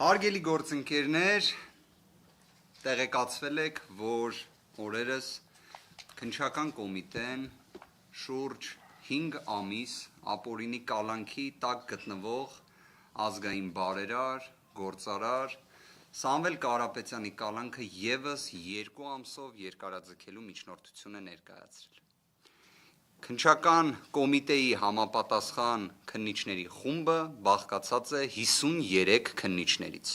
Հարգելի գործընկերներ, տեղեկացվել եք, որ օրերս քննչական կոմիտեն շուրջ 5 ամիս ապօրինի կալանքի տակ գտնվող ազգային բարերար, գործարար Սամվել Կարապետյանի կալանքը ևս 2 ամսով երկարաձգելու միջնորդություն է ներկայացրել։ Քննչական կոմիտեի համապատասխան քննիչների խումբը բաղկացած է 53 քննիչներից։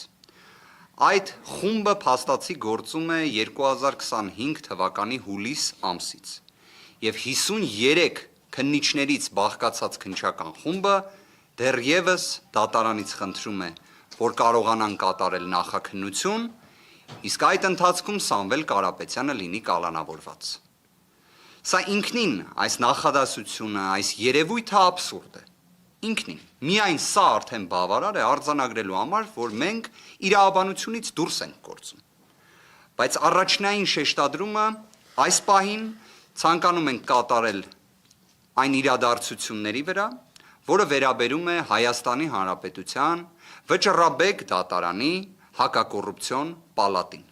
Այդ խումբը փաստացի գործում է 2025 թվականի հուլիս ամսից եւ 53 քննիչներից բաղկացած քննչական խումբը դեռևս դատարանից խնդրում է, որ կարողանան կատարել նախաքննություն, իսկ այդ ընթացքում Սամվել Կարապետյանը լինի կալանավորված։ Սա ինքնին այս նախադասությունը, այս երևույթը աբսուրդ է, ինքնին, միայն սա արդեն բավարար է արձանագրելու համար, որ մենք իրավաբանությունից դուրս ենք գործում, բայց առաջնային շեշտադրումը այս պահին ցանկանում ենք կատարել այն իրադարձությունների վրա, որը վերաբերում է Հայաստանի Հանրապետության Վճռաբեկ դատարանի հակակոռուպցիոն պալատին։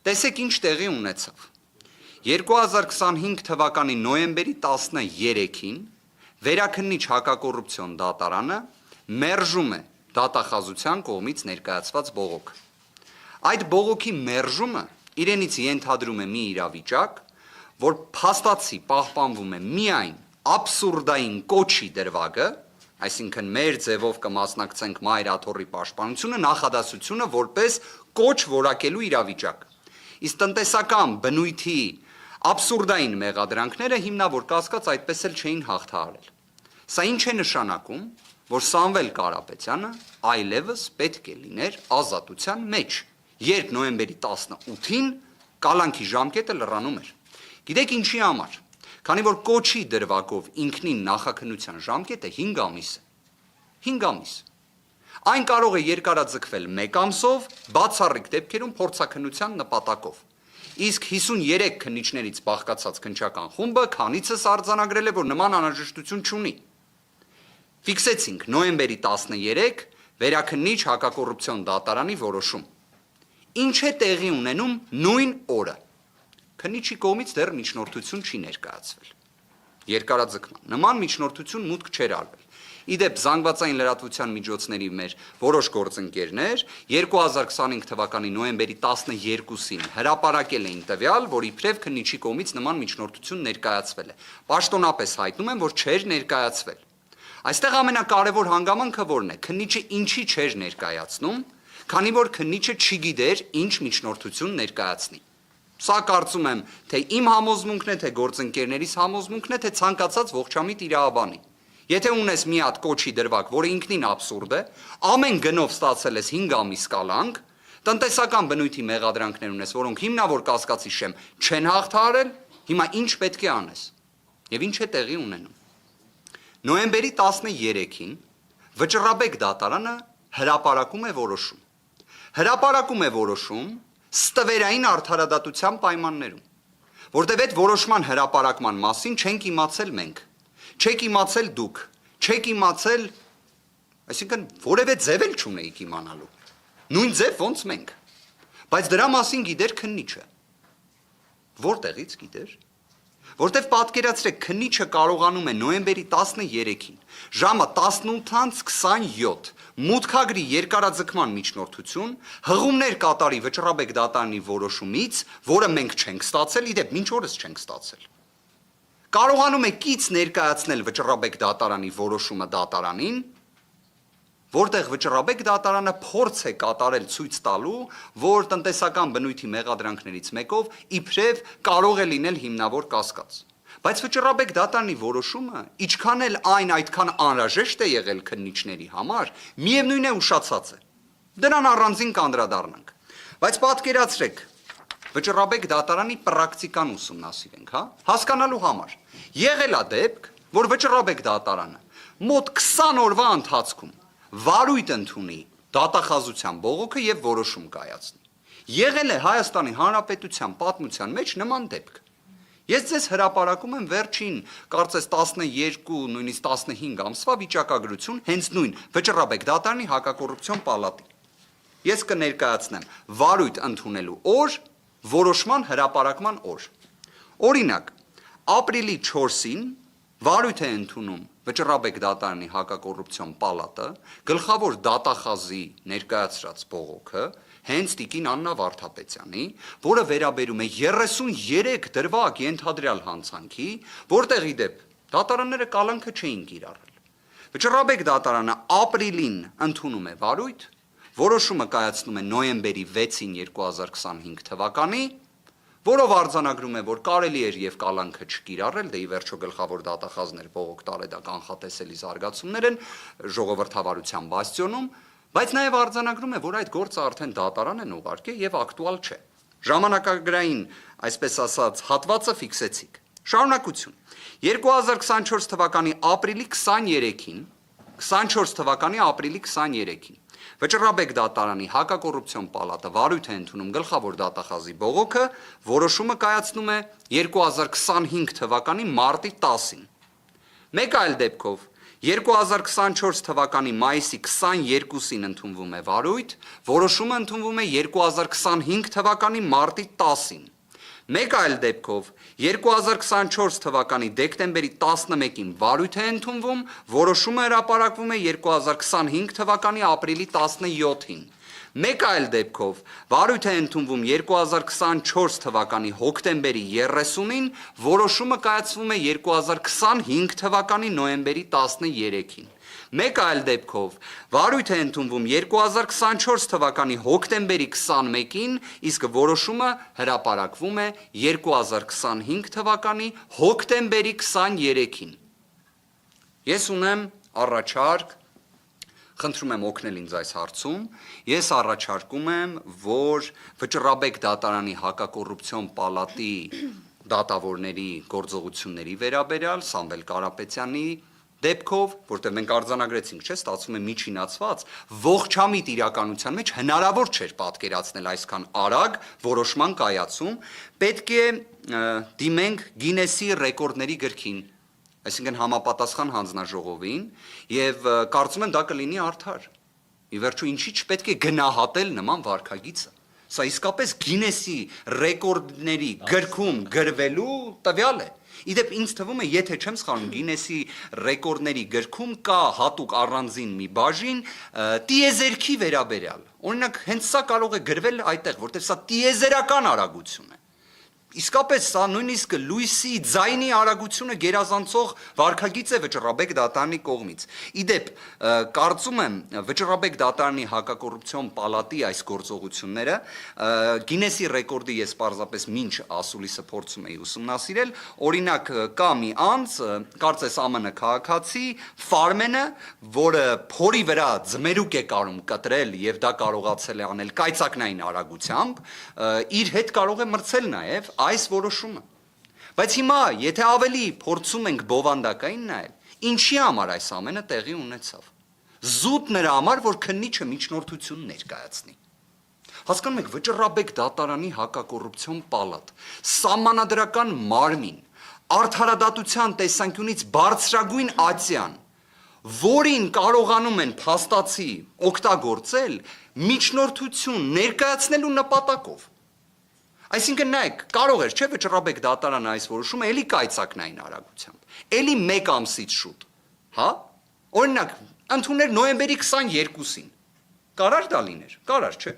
Տեսեք ինչ տեղի ունեցավ։ 2025 թվականի նոյեմբերի 13-ին վերաքննիչ հակակոռուպցիոն դատարանը մերժում է դատախազության կողմից ներկայացված բողոք։ Այդ բողոքի մերժումը իրենից ենթադրում է մի իրավիճակ, որ փաստացի պահպանվում է միայն աբսուրդային կոչի դրվագը, այսինքն մեր ձևով կմասնակցենք Մայր աթոռի պաշտպանությունը, նախադասությունը որպես կոչ որակելու իրավիճակ։ Իսկ տնտեսական բնույթի աբսուրդային մեղադրանքները հիմնավոր կասկած այդպես էլ չէին հաղթահարել։ Սա ինչ է նշանակում, որ Սամվել Կարապետյանը այլևս պետք է լիներ ազատության մեջ, երբ նոյեմբերի 18-ին կալանքի ժամկետը լրանում էր։ Գիտեք ինչի համար, քանի որ կոչի դրվագով ինքնին նախաքննության ժամկետը 5 ամիս է։ 5 ամիս։ Այն կարող է երկարաձգվել 1 ամսով, բացառիկ դեպքերում փորձաքննության նպատակով։ Իսկ 53 քննիչներից բաղկացած քննչական խումբը քանիցս արձանագրել է, որ նման անհրաժեշտություն չունի։ Ֆիքսեցինք նոյեմբերի 13 վերաքննիչ հակակոռուպցիոն դատարանի որոշում։ Ինչ է տեղի ունենում նույն օրը։ Քննիչի կողմից դեռ միջնորդություն չի ներկայացվել։ Երկարաձգման նման միջնորդություն մուտք չէր արվել։ Իդեպ զանգվածային լրատվության միջոցների մեր որոշ գործընկերներ 2025 թվականի նոյեմբերի 12-ին հրապարակել էին տվյալ, որ իբրև քննիչի կողմից նման միջնորդություն ներկայացվել է։ Պաշտոնապես հայտնում են, որ չէր ներկայացվել։ Այստեղ ամենակարևոր հանգամանքը որն է, քննիչը ինչի չէր ներկայացնում, քանի որ քննիչը չգիտեր ինչ միջնորդություն ներկայացնի։ Սա կարծում եմ, թե իմ համոզմունքն է, թե գործընկերներիս համոզմունքն է, թե ցանկացած ողջամիտ իրավաբանի։ Եթե ունես մի հատ կոչի դրվագ, որը ինքնին աբսուրդ է, ամեն գնով ստացել ես 5 ամիս կալանք, տնտեսական բնույթի մեղադրանքներ ունես, որոնք հիմնավոր կասկածի շեմ չեն հաղթահարել, հիմա ինչ պետք է անես։ Եվ ինչ է տեղի ունենում։ Նոյեմբերի 13-ին Վճռաբեկ դատարանը հրապարակում է որոշում։ Հրապարակում է որոշում ստվերային արդարադատության պայմաններում, որտեղ այդ որոշման հրապարակման մասին չենք իմացել մենք, չեք իմացել դուք, չեք իմացել, այսինքն որևէ ձև էլ չունեիք իմանալու, նույն ձև ոնց մենք, բայց դրա մասին գիտեր քննիչը, որտեղից գիտեր, որտև պատկերացրեք քննիչը կարողանում է նոյեմբերի 13-ին, ժամը 18:27 մուտքագրի երկարաձգման միջնորդություն, հղումներ կատարի Վճռաբեկ դատարանի որոշումից, որը մենք չենք ստացել, իդեպ մինչ օրս չենք ստացել։ Կարողանում է կից ներկայացնել Վճռաբեկ դատարանի որոշումը դատարանին, որտեղ Վճռաբեկ դատարանը փորձ է կատարել ցույց տալու, որ տնտեսական բնույթի մեղադրանքներից մեկով իբրև կարող է լինել հիմնավոր կասկած։ Բայց Վճռաբեկ դատարանի որոշումը, ինչքան էլ այն այդքան անհրաժեշտ է եղել քննիչների համար, միևնույն է ուշացած է։ Դրան առանձին կանդրադառնանք։ Բայց պատկերացրեք, Վճռաբեկ դատարանի պրակտիկան ուսումնասիրենք, հասկանալու համար։ Եղել է դեպք, որ Վճռաբեկ դատարանը մոտ 20 օրվա ընթացքում վարույթ ընդունի դատախազության բողոքը եւ որոշում կայացնի։ Եղել է Հայաստանի Հանրապետության պատմության մեջ նման դեպք։ Ես ձեզ հրապարակում եմ վերջին, կարծես 12, նույնիսկ 15 ամսվա վիճակագրություն հենց նույն Վճռաբեկ դատարանի հակակոռուպցիոն պալատի։ ես կներկայացնեմ վարույթ ընդունելու օր, որոշման հրապարակման օր։ Օրինակ, ապրիլի 4-ին վարույթ է ընդունում Վճռաբեկ դատարանի հակակոռուպցիոն պալատը, գլխավոր դատախազի ներկայացրած բողոքը, հենց տիկին Աննա Վարդապետյանի, որը վերաբերում է 33 դրվագ ենթադրյալ հանցանքի, որտեղ ի դեպ դատարանները կալանքը չէին կիրառել։ Վճռաբեկ դատարանը ապրիլին ընդունում է վարույթ, որոշումը կայացնում է նոյեմբերի 6-ին 2025 թվականի, որով արձանագրում է, որ կարելի էր եւ կալանքը չկիրառել, դե ի վերջո գլխավոր դատախազներ բողոք տարել դա կանխատեսելի զարգացումներ են ժողովրդավարության բաստիոնում, բայց նաեւ արձանագրում է, որ այդ գործը արդեն դատարան են ուղարկել եւ ակտուալ չէ։ Ժամանակագրային, այսպես ասած, հատվածը ֆիքսեցիք։ Շարունակություն։ 2024 թվականի ապրիլի 23-ին Վճռաբեկ դատարանի հակակոռուպցիոն պալատը վարույթ է ընդունում գլխավոր դատախազի բողոքը, որոշումը կայացնում է 2025 թվականի մարտի 10-ին։ Մեկ այլ դեպքով 2024 թվականի մայիսի 22-ին ընդունվում է վարույթ, որոշումը ընդունվում է 2025 թվականի մարտի 10-ին։ Մեկ այլ դեպքով 2024 թվականի դեկտեմբերի 11-ին վարույթ է ընդունվում, որոշումը հրապարակվում է 2025 թվականի ապրիլի 17-ին։ Մեկ այլ դեպքով վարույթ է ընդունվում 2024 թվականի հոկտեմբերի 30-ին, որոշումը կայացվում է 2025 թվականի նոյեմբերի 13-ին։ Մեկ այլ դեպքով վարույթ է ընդունվում 2024 թվականի հոկտեմբերի 21-ին, իսկ որոշումը հրապարակվում է 2025 թվականի հոկտեմբերի 23-ին։ Ես ունեմ առաջարկ, խնդրում եմ օգնել ինձ այս հարցում, ես առաջարկում եմ, որ Վճռաբեկ դատարանի հակակոռուպցիոն պալատի դատավորների գործողությունների վերաբերյալ Սամվել Կարապետյանի դեպքով, որտեղ մենք արձանագրեցինք, չէ, ստացվում է միջինացված, ողջամիտ իրականության մեջ հնարավոր չէր պատկերացնել այսքան արագ որոշման կայացում, պետք է դիմենք Գինեսի ռեկորդների գրքին, այսինքն համապատասխան հանձնաժողովին, եւ կարծում եմ դա կլինի արդար։ Ի վերջո ինչի՞ չպետք է գնահատել նման վարքագիծը։ Սա իսկապես Գինեսի ռեկորդների գրքում գրվելու տվյալ է։ Իդեպ ինձ թվում է, եթե չեմ սխալվում, Գինեսի ռեկորդների գրքում կա հատուկ առանձին մի բաժին տիեզերքի վերաբերյալ։ Օրինակ, հենց սա կարող է գրվել այդտեղ, որտեղ սա տիեզերական արագություն է։ Իսկապես սա նույնիսկ լույսի ձայնի արագությունը գերազանցող վարքագիծ է Վճռաբեկ դատարանի կողմից։ Իդեպ, կարծում եմ Վճռաբեկ դատարանի հակակոռուպցիոն պալատի այս գործողությունները Գինեսի ռեկորդի ես պարզապես մինչ ասուլիսը փորձում էի ուսումնասիրել, օրինակ կա մի անձ, կարծես ԱՄՆ քաղաքացի Ֆարմենը, որը փորի վրա ձմերուկ է կարում կտրել եւ դա կարողացել է անել կայծակնային արագությամբ, իր հետ կարող է մրցել նաեւ այս որոշումը։ Բայց հիմա, եթե ավելի փորձում ենք բովանդակային նայել, ինչի համար այս ամենը տեղի ունեցավ։ Զուտ նրա համար, որ քննիչը միջնորդություն ներկայացնի։ Հասկանում եք, Վճռաբեկ դատարանի հակակոռուպցիոն պալատ, սահմանադրական մարմին, արդարադատության տեսանկյունից բարձրագույն ատյան, որին կարողանում են փաստացի օգտագործել միջնորդություն ներկայացնելու նպատակով։ Այսինքն նայեք, կարող էր, չէ, Վճռաբեկ դատարանը այս որոշումը էլի կայծակնային արագությամբ, էլի մեկ ամսից շուտ, հա? Օրինակ, ընդուներ նոյեմբերի 22-ին, կարար դա լիներ, կարար, չէ։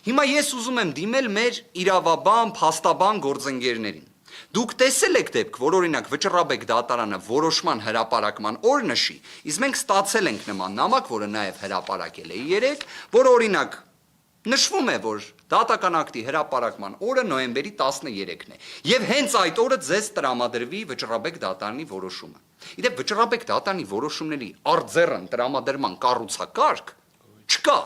Հիմա ես ուզում եմ դիմել մեր իրավաբան, փաստաբան գործընկերներին։ Դուք տեսել եք դեպք, որ օրինակ Վճռաբեկ դատարանը որոշման հրապարակման օր նշի, իսկ մենք ստացել ենք նման նամակ, որը նաև հրապարակել է 3, որ օրինակ նշվում է, որ դատական ակտի հրապարակման օրը նոյեմբերի 13-ն է, եւ հենց այդ օրը ձեզ տրամադրվի Վճռաբեկ դատարանի որոշումը։ Իդեպ Վճռաբեկ դատարանի որոշումների արձեռն տրամադրման կառուցակարգ չկա։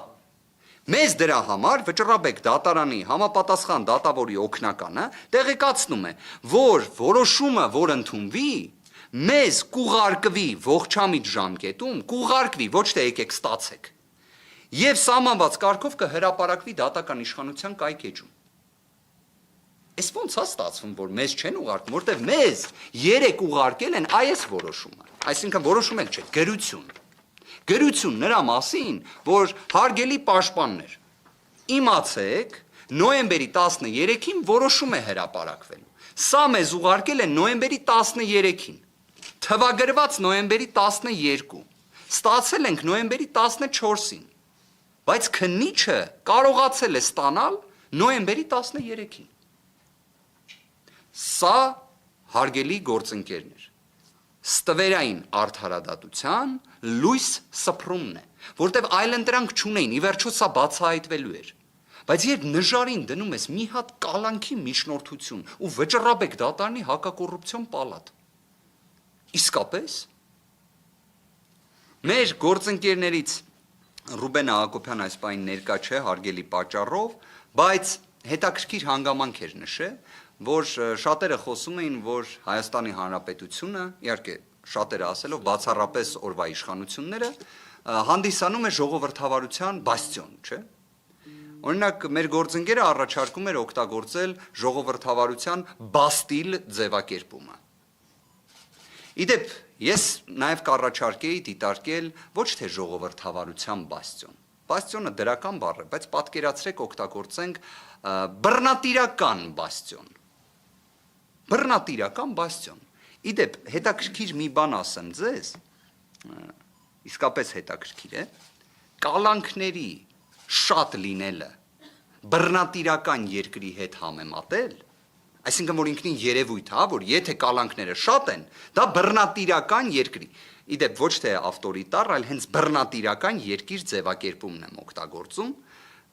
Մեզ դրա համար Վճռաբեկ դատարանի համապատասխան դատավորի օգնականը տեղեկացնում է, որ որոշումը, որ ընդունվի, մեզ կուղարկվի ողջամիտ ժամկետում, կուղարկվի, ոչ թե եկեք ստացեք։ Եվ սահմանված կարգով կհրապարակվի դատական իշխանության կայքեջում։ Էս ոնց է ստացվում, որ մեզ չեն ուղարկում, որտեղ մեզ 3 ուղարկել են այս որոշումը, այսինքն որոշում էլ չէ, գրություն նրա մասին, որ հարգելի պաշտպաններ, իմացեք, նոյեմբերի 13-ին որոշում է հրապարակվելու։ Սա մեզ ուղարկել է նոյեմբերի 13-ին, թվագրված նոյեմբերի 12, ստացել ենք նոյեմբերի 14-ին, բայց քննիչը կարողացել է ստանալ նոյեմբերի 13-ին։ Սա հարգելի գործընկերներ, ստվերային արդարադատության լույս սփռումն է, որտեվ այլընտրանք չունեին, ի վերջո սա բացահայտվելու էր։ Բայց երբ նժարին դնում ես մի հատ կալանքի միջնորդություն ու վճռաբեկ դատարանի հակակոռուպցիոն պալատ, իսկապես մեր գործընկերներից Ռուբեն Հակոբյան այս պահին ներկա չէ հարգելի պատճառով, բայց հետաքրքիր հանգամանք էր նշել, որ շատերը խոսում էին, որ Հայաստանի Հանրապետությունը, իհարկե շատերը ասելով բացառապես օրվա իշխանությունները, հանդիսանում է ժողովրդավարության բաստիոն, չէ՞։ Օրինակ մեր գործընկերը առաջարկում էր օգտագործել ժողովրդավարության բաստիլ ձևակերպումը։ Իդեպ ես նաև կառաջարկեի դիտարկել ոչ թե ժողովրդավարության բաստիոն։ Բաստիոնը դրական բառ է, բայց պատկերացրեք օգտագործենք բռնատիրական բաստիոն։ Բռնատիրական բաստիոն։ Իդեպ հետաքրքիր մի բան ասեմ ձեզ, իսկապես հետաքրքիր է, կալանքների շատ լինելը բռնատիրական երկրի հետ համեմատել, այսինքն որ ինքնին երևույթ, որ եթե կալանքները շատ են, դա բռնատիրական երկրի, իդեպ ոչ թե ավտորիտար, այլ հենց բռնատիրական երկիր ձևակերպումն եմ օգտագործում,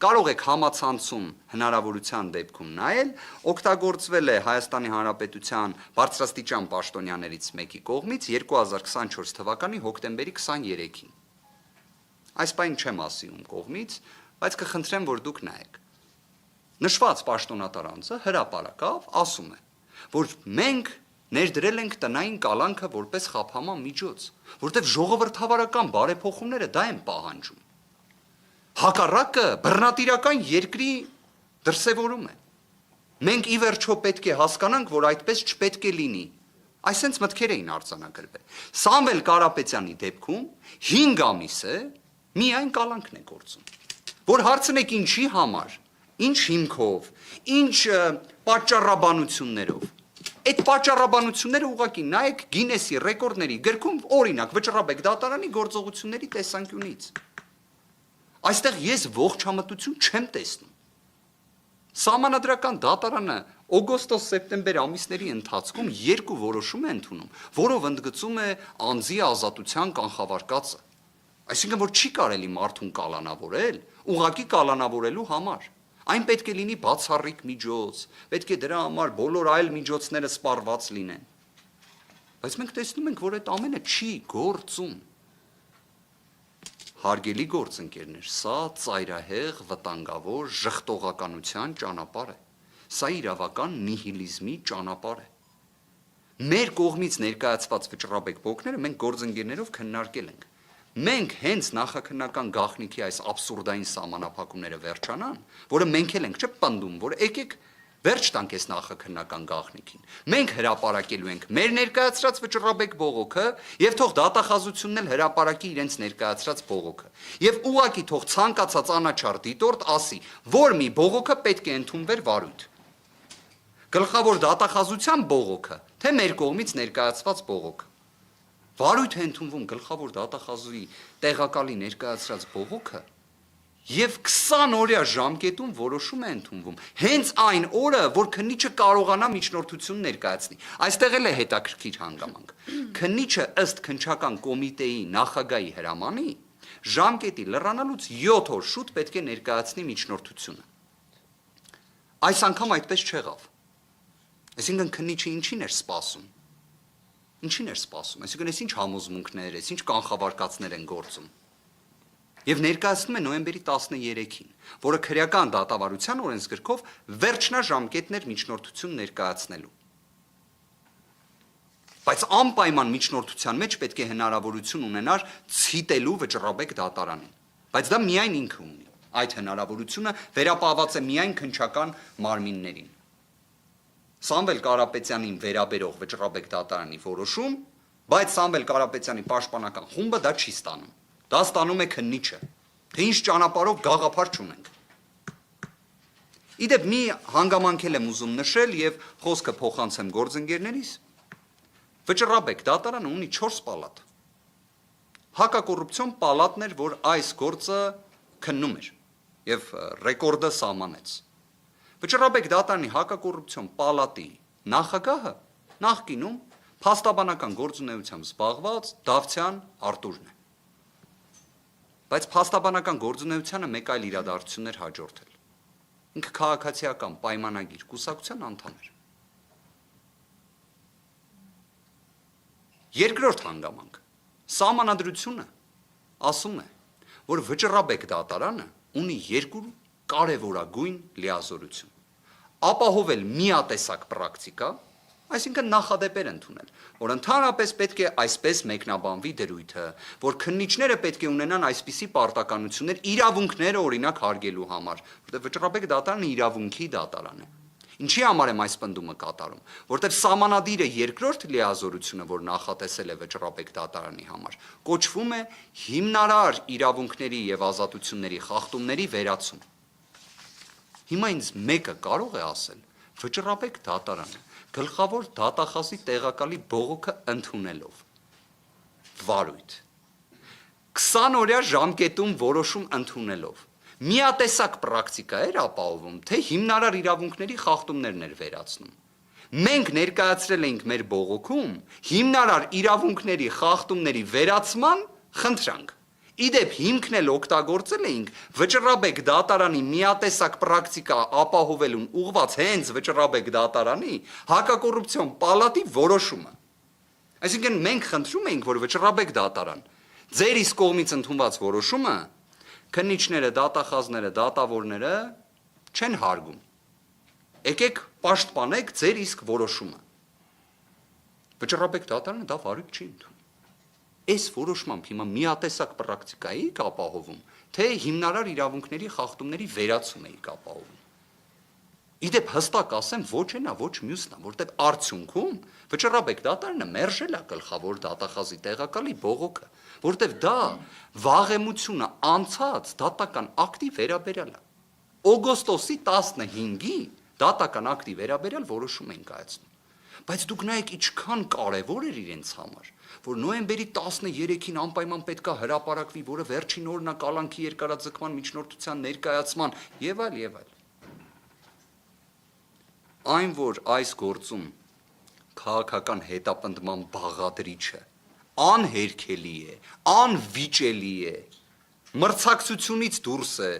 կարող եք համացանցում հնարավորության դեպքում նայել, օգտագործվել է Հայաստանի Հանրապետության բարձրաստիճան պաշտոնյաներից մեկի կողմից 2024 թվականի հոկտեմբերի 23-ին։ Այս բանը չեմ ասի ում կողմից, բայց կխնդրեմ, որ դուք նայեք։ Նշված պաշտոնատար անձը հրապարակավ ասում է, որ մենք ներդրել ենք տնային կալանքը որպես խափանման միջոց, որտեղ ժողովրդավարական բարեփոխումները դա են պահանջում։ Հակառակը բռնատիրական երկրի դրսևորում է։ Մենք ի վերջո պետք է հասկանանք, որ այդպես չպետք է լինի։ Այսենց մտքեր էին արձանագրվել։ Սամվել Կարապետյանի դեպքում 5 ամիս է միայն կալանքն է գործում։ Որ հարցնեք ինչի համար, ինչ հիմքով, ինչ պատճառաբանություններով։ Այդ պատճառաբանությունները ուղղակի նայեք Գինեսի ռեկորդների գրքում օրինակ վճռաբեկ դատարանի գործողությունների տեսանկյունից։ Այստեղ ես ողջամտություն չեմ տեսնում։ Սահմանադրական դատարանը օգոստոս-սեպտեմբեր ամիսների ընթացքում 2 որոշում է ընդունում, որով ընդգծում է անձի ազատության կանխավարկածը։ Այսինքն որ չի կարելի մարդուն կալանավորել, ուղղակի կալանավորելու համար։ Այն պետք է լինի բացառիկ միջոց, պետք է դրա համար բոլոր այլ միջոցները սպառված լինեն։ Բայց մենք տեսնում ենք, որ այդ ամենը չի գործում։ Հարգելի գործընկերներ, սա ծայրահեղ, վտանգավոր ժխտողականության ճանապարհ է։ Սա իրավական նիհիլիզմի ճանապարհ է։ Մեր կողմից ներկայացված վճռաբեկ բոկները մենք գործընկերներով քննարկել ենք։ Մենք հենց նախաքննական գաղտնիքի այս աբսուրդային սահմանափակումները վերջանան, որը մենք էլ ենք չպնդում, որ եկեք վերջ տանք այս նախաքննական գաղտնիքին։ Մենք հրապարակելու ենք մեր ներկայացրած վճռաբեկ բողոքը եւ թող դատախազությունն էլ հրապարակի իրենց ներկայացրած բողոքը։ Եվ ուղակի թող ցանկացած անաչառ դիտորդ ասի, որ մի բողոքը պետք է ընդունվեր վարույթ։ Գլխավոր դատախազության բողոքը, թե մեր կողմից ներկայացված բողոքը։ Վարույթ է ընդունվում գլխավոր դատախազուի տեղակալի ներկայացրած բողոքը եւ 20 օրյա ժամկետում որոշում է ընդունվում։ Հենց այն օրը, որ քննիչը կարողանա միջնորդություն ներկայացնի։ Այստեղ էլ է հետաքրքիր հանգամանք։ Քննիչը ըստ քննչական կոմիտեի նախագահի հրամանի ժամկետի լրանալուց 7 օր շուտ պետք է ներկայացնի միջնորդությունը։ Այս անգամ այդպես չեղավ։ Այսինքն քննիչը ինչին էր սպասում։ Ինչին էր սպասում, այսինքն այս ինչ համոզմունքներ, այս ինչ կանխավարկածներ են գործում։ Եվ ներկայացնում է նոյեմբերի 13-ին, որը քրեական դատավարության օրենսգրքով վերջնաժամկետներ միջնորդություն ներկայացնելու։ Բայց անպայման միջնորդության մեջ պետք է հնարավորություն ունենար ցիտելու վճռաբեկ դատարանին։ Բայց դա միայն ինքը ունի։ Այդ հնարավորությունը վերապահված է միայն քննչական մարմիններին։ Սամվել Կարապետյանին վերաբերող վճռաբեկ դատարանի որոշում, բայց Սամվել Կարապետյանի պաշտպանական խումբը դա չի ստանում։ Դա ստանում է քննիչը, թե ինչ ճանապարհով գաղափար չունենք։ Իդեպ մի հանգամանքել եմ ուզում նշել եւ խոսքը փոխանցեմ գործընկերներիս։ Վճռաբեկ դատարանը ունի 4 պալատ։ Հակակոռուպցիոն պալատն էր, որ այս գործը քննում էր եւ ռեկորդը սահմանեց։ Վճռաբեկ դատարանի հակակոռուպցիոն պալատի նախագահը նախկինում փաստաբանական գործունեությամբ զբաղված Դավթյան Արտուրն է։ Բայց փաստաբանական գործունեությանը մեկ այլ իրադարձություն էր հաջորդել։ Ինքը քաղաքացիական պայմանագիր կուսակցության անդամ էր։ Երկրորդ հանգամանք սահմանադրությունը ասում է, որ վճռաբեկ դատարանը ունի 2 կարևորագույն լիազորություն։ Ապահովել միատեսակ պրակտիկա, այսինքն նախադեպեր ընդունել, որ ընդհանրապես պետք է այսպես մեկնաբանվի դրույթը, որ քննիչները պետք է ունենան այսպիսի պարտականություններ իրավունքները օրինակ հարգելու համար, որտեղ վճռաբեկ դատարանը իրավունքի դատարան է։ Ինչի համար եմ այս պնդումը կատարում, որտեղ սահմանադիրը երկրորդ լիազորությունը, որ նախատեսել է վճռաբեկ դատարանի համար, կոչվում է հիմնարար իրավունքների եւ ազատությունների խախտումների վերացում։ Հիմա ինձ մեկը կարող է ասել, վճռաբեկ դատարանը գլխավոր դատախազի տեղակալի բողոքը ընդունելով վարույթ 20 օրյա ժամկետում որոշում ընդունելով միատեսակ պրակտիկա էր ապահովում, թե հիմնարար իրավունքների խախտումներն էր վերացնում։ Մենք ներկայացրել էինք մեր բողոքում հիմնարար իրավունքների խախտումների վերացման խնդրանք։ Իդեպ հիմքն էլ օգտագործել էինք վճռաբեկ դատարանի միատեսակ պրակտիկա ապահովելուն ուղղված հենց վճռաբեկ դատարանի հակակոռուպցիոն պալատի որոշումը։ Այսինքն մենք խնդրում էինք, որ վճռաբեկ դատարան ձեր իսկ կողմից ընդունված որոշումը քննիչները, դատախազները, դատավորները չեն հարգում։ Եկեք պաշտպանեք ձեր իսկ որոշումը։ Վճռաբեկ դատարանը դա վարույթ չի ընդունում։ Այս որոշմամբ հիմա միատեսակ պրակտիկայի ապահովում, թե հիմնարար իրավունքների խախտումների վերացում է ապահովում։ Իդեպ հստակ ասեմ, ոչ այնա, ոչ մյուսն է, որտեղ արդյունքում վճռաբեկ դատարանը մերժել է գլխավոր դատախազի տեղակալի բողոքը, որտեղ դա վաղեմությունը անցած դատական ակտի վերաբերյալ է։ Օգոստոսի 15-ի դատական ակտի վերաբերյալ որոշում են կայացնում։ Բայց դուք նայեք ինչքան կարևոր էր իրենց համար, որ նոյեմբերի 13-ին անպայման պետք է հրապարակվի, որը վերջին օրն է կալանքի երկարաձգման միջնորդության ներկայացման եւ այլ եւ այլ։ Այն, որ այս գործում քաղաքական հետապնդման բաղադրիչը անհերքելի է, անվիճելի է, մրցակցությունից դուրս է,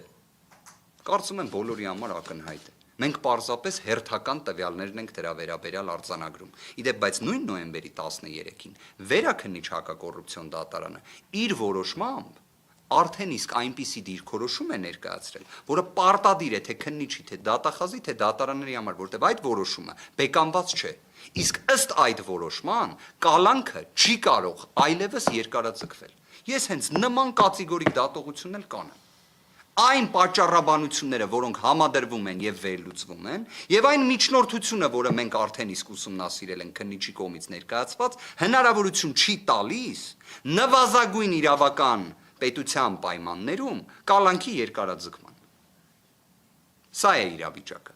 կարծում եմ բոլորի համար ակնհայտ է։ Մենք պարզապես հերթական տվյալներն ենք դրա վերաբերյալ արձանագրում։ Իդեպ, բայց նույն նոյեմբերի 13-ին վերաքննիչ հակակոռուպցիոն դատարանը իր որոշմամբ արդեն իսկ այնպիսի դիրքորոշում է ներկայացրել, որը պարտադիր է թե քննիչի, թե դատախազի, թե դատարանների համար, որտեղ այդ որոշումը բեկամված չէ։ Իսկ ըստ այդ որոշման կալանքը չի կարող այլևս երկարաձգվել։ Ես հենց նման կատեգորիկ դատողություն էլ կանեմ։ Այն պատճառաբանությունները, որոնք համադրվում են եւ վերլուծվում են, եւ այն միջնորդությունը, որը մենք արդեն իսկ ուսումնասիրել ենք քննիչի կողմից ներկայացված, հնարավորություն չի տալիս նվազագույն իրավական պետության պայմաններում կալանքի երկարաձգման։ Սա է իրավիճակը։